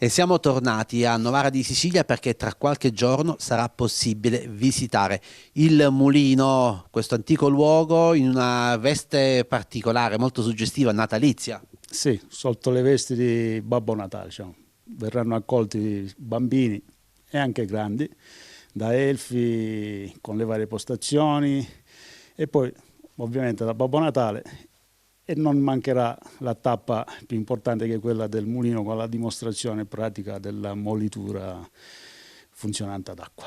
E siamo tornati a Novara di Sicilia perché tra qualche giorno sarà possibile visitare il mulino, questo antico luogo, in una veste particolare, molto suggestiva, natalizia. Sì, sotto le vesti di Babbo Natale, diciamo. Verranno accolti bambini e anche grandi, da elfi con le varie postazioni e poi ovviamente da Babbo Natale e non mancherà la tappa più importante che è quella del mulino con la dimostrazione pratica della molitura funzionante ad acqua.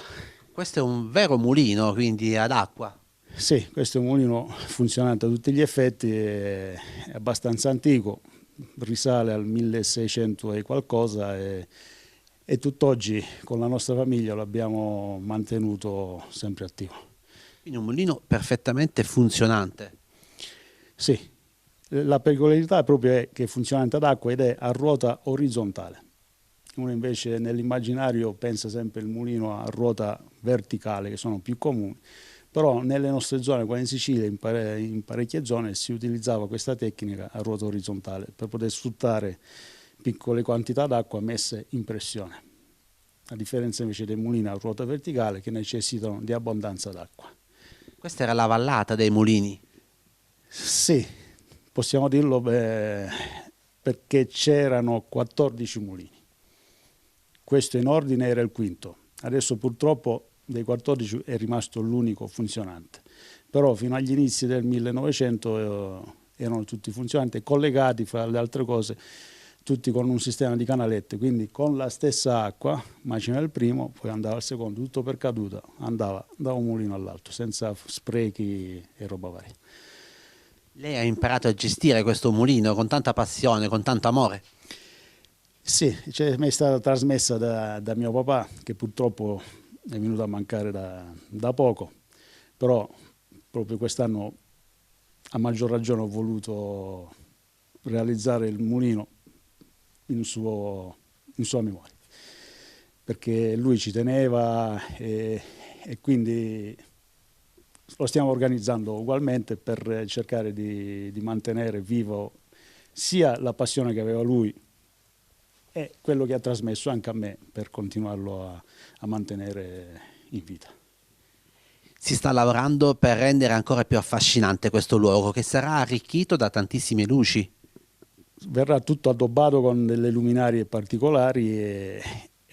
Questo è un vero mulino, quindi ad acqua. Sì, questo è un mulino funzionante a tutti gli effetti, è abbastanza antico, risale al 1600 e qualcosa e tutt'oggi con la nostra famiglia lo abbiamo mantenuto sempre attivo. Quindi un mulino perfettamente funzionante. Sì, la peculiarità proprio è che è funzionante ad acqua ed è a ruota orizzontale. Uno invece nell'immaginario pensa sempre il mulino a ruota verticale, che sono più comuni, però nelle nostre zone, qua in Sicilia, in parecchie zone, si utilizzava questa tecnica a ruota orizzontale per poter sfruttare piccole quantità d'acqua messe in pressione, a differenza invece dei mulini a ruota verticale che necessitano di abbondanza d'acqua. Questa era la vallata dei mulini. Sì, possiamo dirlo perché c'erano 14 mulini. Questo in ordine era il quinto. Adesso purtroppo dei 14 è rimasto l'unico funzionante. Però fino agli inizi del 1900 erano tutti funzionanti e collegati fra le altre cose tutti con un sistema di canalette, quindi con la stessa acqua, macina il primo, poi andava al secondo, tutto per caduta, andava da un mulino all'altro, senza sprechi e roba varia. Lei ha imparato a gestire questo mulino con tanta passione, con tanto amore. Sì, mi è stata trasmessa da mio papà, che purtroppo è venuto a mancare da poco, però proprio quest'anno a maggior ragione ho voluto realizzare il mulino in sua memoria, perché lui ci teneva e quindi lo stiamo organizzando ugualmente per cercare di mantenere vivo sia la passione che aveva lui e quello che ha trasmesso anche a me per continuarlo a mantenere in vita. Si sta lavorando per rendere ancora più affascinante questo luogo che sarà arricchito da tantissime luci. Verrà tutto addobbato con delle luminarie particolari e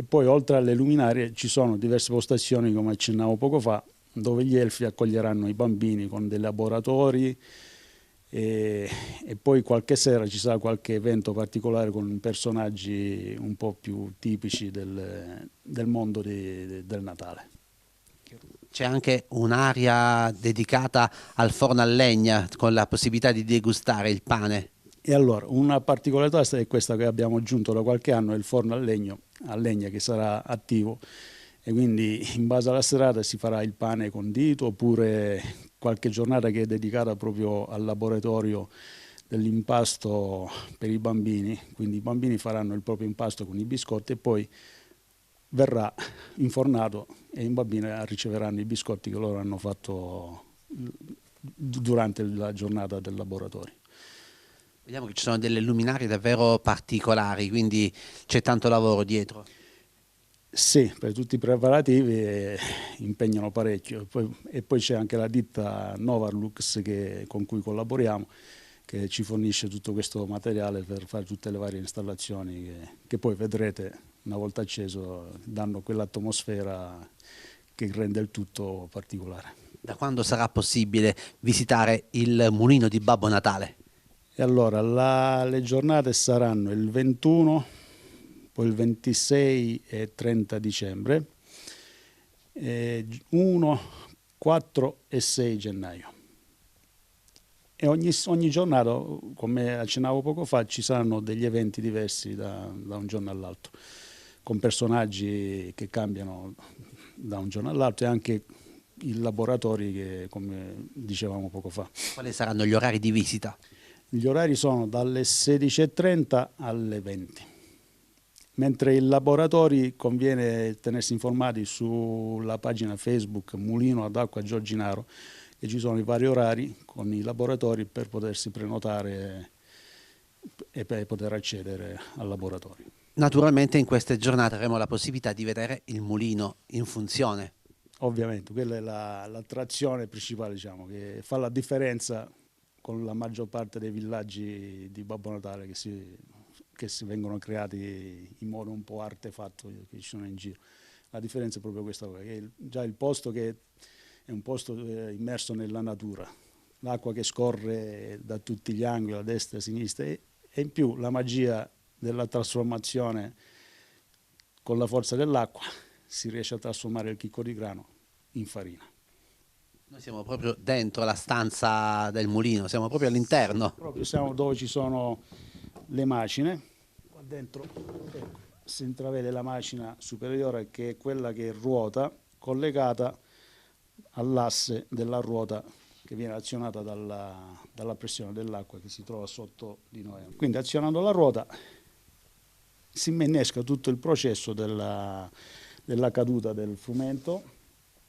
poi oltre alle luminarie ci sono diverse postazioni, come accennavo poco fa, dove gli elfi accoglieranno i bambini con dei laboratori e poi qualche sera ci sarà qualche evento particolare con personaggi un po' più tipici del mondo del Natale. C'è anche un'area dedicata al forno a legna con la possibilità di degustare il pane. E allora, una particolarità è questa che abbiamo aggiunto da qualche anno, è il forno a legna che sarà attivo e quindi in base alla serata si farà il pane condito oppure qualche giornata che è dedicata proprio al laboratorio dell'impasto per i bambini, quindi i bambini faranno il proprio impasto con i biscotti e poi verrà infornato e i bambini riceveranno i biscotti che loro hanno fatto durante la giornata del laboratorio. Vediamo che ci sono delle luminarie davvero particolari, quindi c'è tanto lavoro dietro. Sì, per tutti i preparativi impegnano parecchio e poi c'è anche la ditta Novarlux con cui collaboriamo che ci fornisce tutto questo materiale per fare tutte le varie installazioni che poi vedrete una volta acceso danno quell'atmosfera che rende il tutto particolare. Da quando sarà possibile visitare il mulino di Babbo Natale? E allora le giornate saranno il 21, poi il 26 e 30 dicembre, 1, 4 e 6 gennaio. E ogni giornata, come accennavo poco fa, ci saranno degli eventi diversi da un giorno all'altro, con personaggi che cambiano da un giorno all'altro e anche i laboratori che, come dicevamo poco fa. Quali saranno gli orari di visita? Gli orari sono dalle 16:30 alle 20, mentre i laboratori conviene tenersi informati sulla pagina Facebook Mulino ad Acqua Giorginaro, e ci sono i vari orari con i laboratori per potersi prenotare e per poter accedere al laboratorio. Naturalmente in queste giornate avremo la possibilità di vedere il mulino in funzione. Ovviamente, quella è l'attrazione principale, diciamo, che fa la differenza con la maggior parte dei villaggi di Babbo Natale che si vengono creati in modo un po' artefatto che ci sono in giro. La differenza è proprio questa, che già il posto che è un posto immerso nella natura, l'acqua che scorre da tutti gli angoli, a destra e a sinistra, e in più la magia della trasformazione con la forza dell'acqua si riesce a trasformare il chicco di grano in farina. Noi siamo proprio dentro la stanza del mulino, siamo proprio all'interno. Proprio siamo dove ci sono le macine, qua dentro ecco, si intravede la macina superiore che è quella che ruota, collegata all'asse della ruota che viene azionata dalla pressione dell'acqua che si trova sotto di noi. Quindi azionando la ruota si innesca tutto il processo della caduta del frumento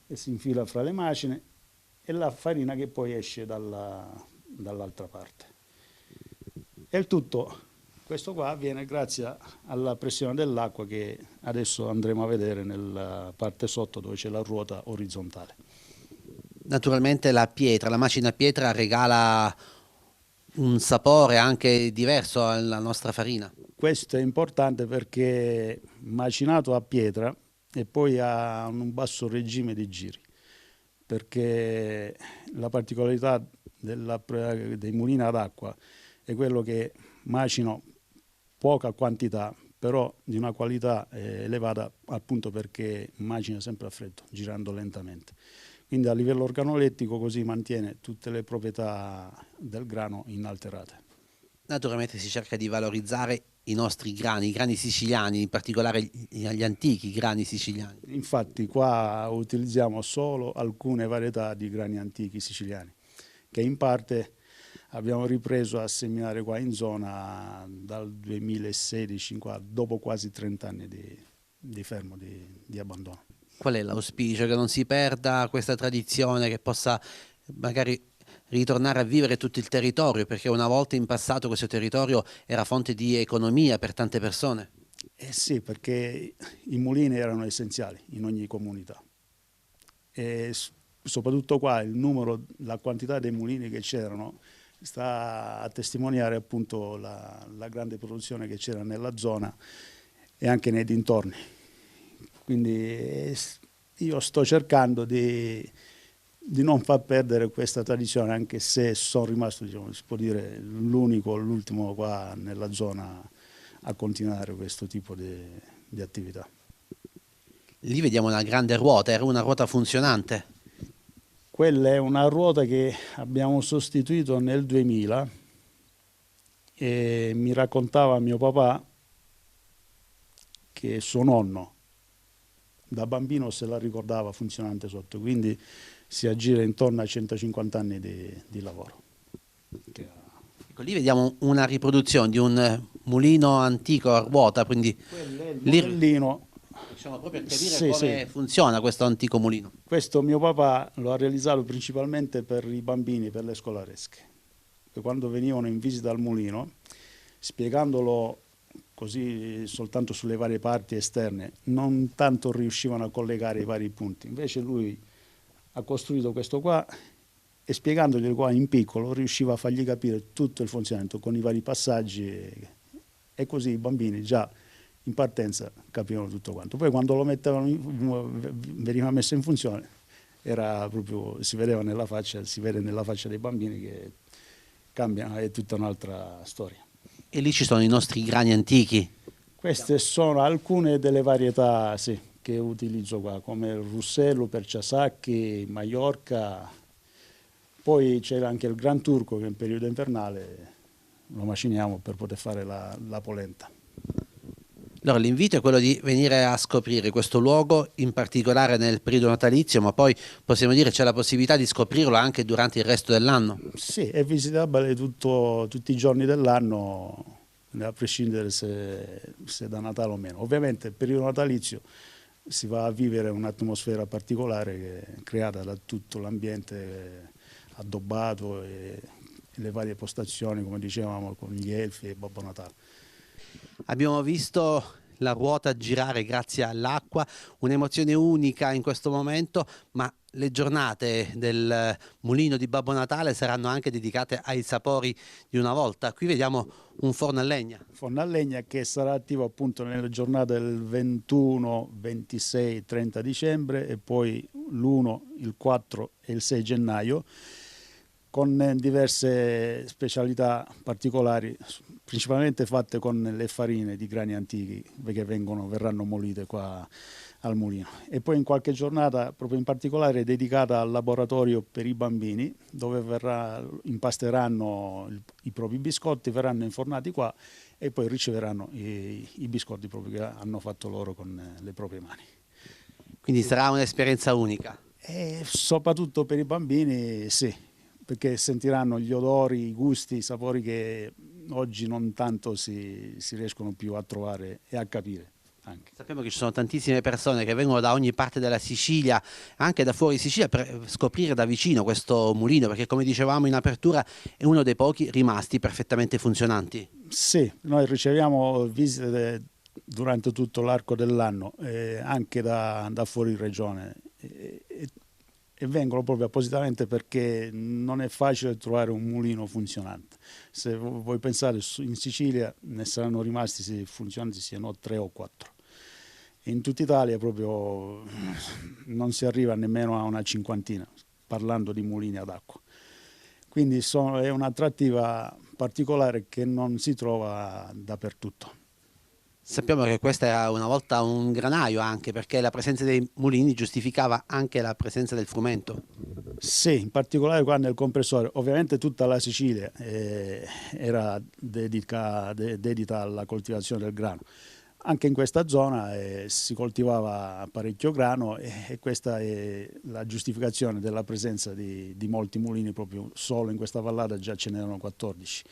e si infila fra le macine e la farina che poi esce dall'altra parte. E il tutto, questo qua, avviene grazie alla pressione dell'acqua che adesso andremo a vedere nella parte sotto dove c'è la ruota orizzontale. Naturalmente la pietra, la macina a pietra regala un sapore anche diverso alla nostra farina. Questo è importante perché macinato a pietra e poi ha un basso regime di giri, perché la particolarità dei mulini ad acqua è quello che macinano poca quantità, però di una qualità elevata, appunto perché macina sempre a freddo, girando lentamente. Quindi a livello organolettico così mantiene tutte le proprietà del grano inalterate. Naturalmente si cerca di valorizzare i nostri grani, i grani siciliani, in particolare gli antichi grani siciliani. Infatti qua utilizziamo solo alcune varietà di grani antichi siciliani, che in parte abbiamo ripreso a seminare qua in zona dal 2016, qua, dopo quasi 30 anni di fermo, di abbandono. Qual è l'auspicio? Che non si perda questa tradizione, che possa magari ritornare a vivere tutto il territorio, perché una volta in passato questo territorio era fonte di economia per tante persone. Eh sì, perché i mulini erano essenziali in ogni comunità e soprattutto qua il numero, la quantità dei mulini che c'erano sta a testimoniare appunto la grande produzione che c'era nella zona e anche nei dintorni. Quindi io sto cercando di non far perdere questa tradizione, anche se sono rimasto, diciamo, si può dire, l'ultimo qua nella zona a continuare questo tipo di attività. Lì vediamo una grande ruota, era una ruota funzionante. Quella è una ruota che abbiamo sostituito nel 2000 e mi raccontava mio papà che suo nonno da bambino se la ricordava funzionante sotto, quindi si aggira intorno a 150 anni di lavoro. Ecco, lì vediamo una riproduzione di un mulino antico a ruota, quindi Quello è il lì modellino. riusciamo proprio a capire Sì, come sì. funziona questo antico mulino. Questo mio papà lo ha realizzato principalmente per i bambini, per le scolaresche, che quando venivano in visita al mulino, spiegandolo così soltanto sulle varie parti esterne, non tanto riuscivano a collegare i vari punti. Invece lui ha costruito questo qua e spiegandogli qua in piccolo riusciva a fargli capire tutto il funzionamento con i vari passaggi e così i bambini già in partenza capivano tutto quanto. Poi quando lo veniva messo in funzione, era proprio, si vedeva nella faccia, si vede nella faccia dei bambini che cambia, è tutta un'altra storia. E lì ci sono i nostri grani antichi. Queste sono alcune delle varietà sì, che utilizzo qua, come il Russello, Perciasacchi, Maiorca. Poi c'era anche il Gran Turco che in periodo invernale lo maciniamo per poter fare la polenta. Allora l'invito è quello di venire a scoprire questo luogo, in particolare nel periodo natalizio, ma poi possiamo dire c'è la possibilità di scoprirlo anche durante il resto dell'anno. Sì, è visitabile tutti i giorni dell'anno, a prescindere se da Natale o meno. Ovviamente il periodo natalizio si va a vivere un'atmosfera particolare che è creata da tutto l'ambiente addobbato e le varie postazioni, come dicevamo, con gli elfi e Babbo Natale. Abbiamo visto la ruota girare grazie all'acqua, un'emozione unica in questo momento, ma le giornate del mulino di Babbo Natale saranno anche dedicate ai sapori di una volta. Qui vediamo un forno a legna. Forno a legna che sarà attivo appunto nelle giornate del 21, 26, 30 dicembre e poi l'1, il 4 e il 6 gennaio, con diverse specialità particolari, principalmente fatte con le farine di grani antichi che verranno molite qua al mulino. E poi in qualche giornata proprio in particolare dedicata al laboratorio per i bambini, dove impasteranno i propri biscotti, verranno infornati qua e poi riceveranno i biscotti proprio che hanno fatto loro con le proprie mani. Quindi sarà un'esperienza unica. E soprattutto per i bambini sì, perché sentiranno gli odori, i gusti, i sapori che oggi non tanto si riescono più a trovare e a capire. Anche. Sappiamo che ci sono tantissime persone che vengono da ogni parte della Sicilia, anche da fuori Sicilia, per scoprire da vicino questo mulino, perché come dicevamo in apertura è uno dei pochi rimasti perfettamente funzionanti. Sì, noi riceviamo visite durante tutto l'arco dell'anno, anche da fuori regione, e vengono proprio appositamente perché non è facile trovare un mulino funzionante. Se vuoi pensare, in Sicilia ne saranno rimasti funzionanti siano 3 o 4. In tutta Italia proprio non si arriva nemmeno a una cinquantina, parlando di mulini ad acqua. Quindi è un'attrattiva particolare che non si trova dappertutto. Sappiamo che questo era una volta un granaio anche, perché la presenza dei mulini giustificava anche la presenza del frumento. Sì, in particolare qua nel compressore. Ovviamente tutta la Sicilia era dedita alla coltivazione del grano. Anche in questa zona si coltivava parecchio grano e questa è la giustificazione della presenza di molti mulini, proprio solo in questa vallata già ce n'erano 14.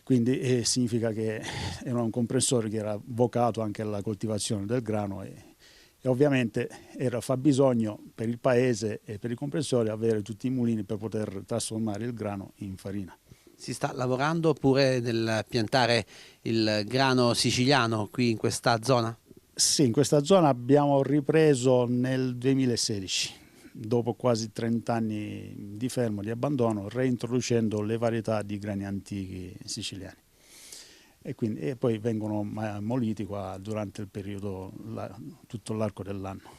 Quindi significa che era un compressore che era vocato anche alla coltivazione del grano e ovviamente fa bisogno per il paese e per i compressori avere tutti i mulini per poter trasformare il grano in farina. Si sta lavorando pure nel piantare il grano siciliano qui in questa zona? Sì, in questa zona abbiamo ripreso nel 2016, dopo quasi 30 anni di fermo, di abbandono, reintroducendo le varietà di grani antichi siciliani. E poi vengono moliti qua durante il periodo, tutto l'arco dell'anno.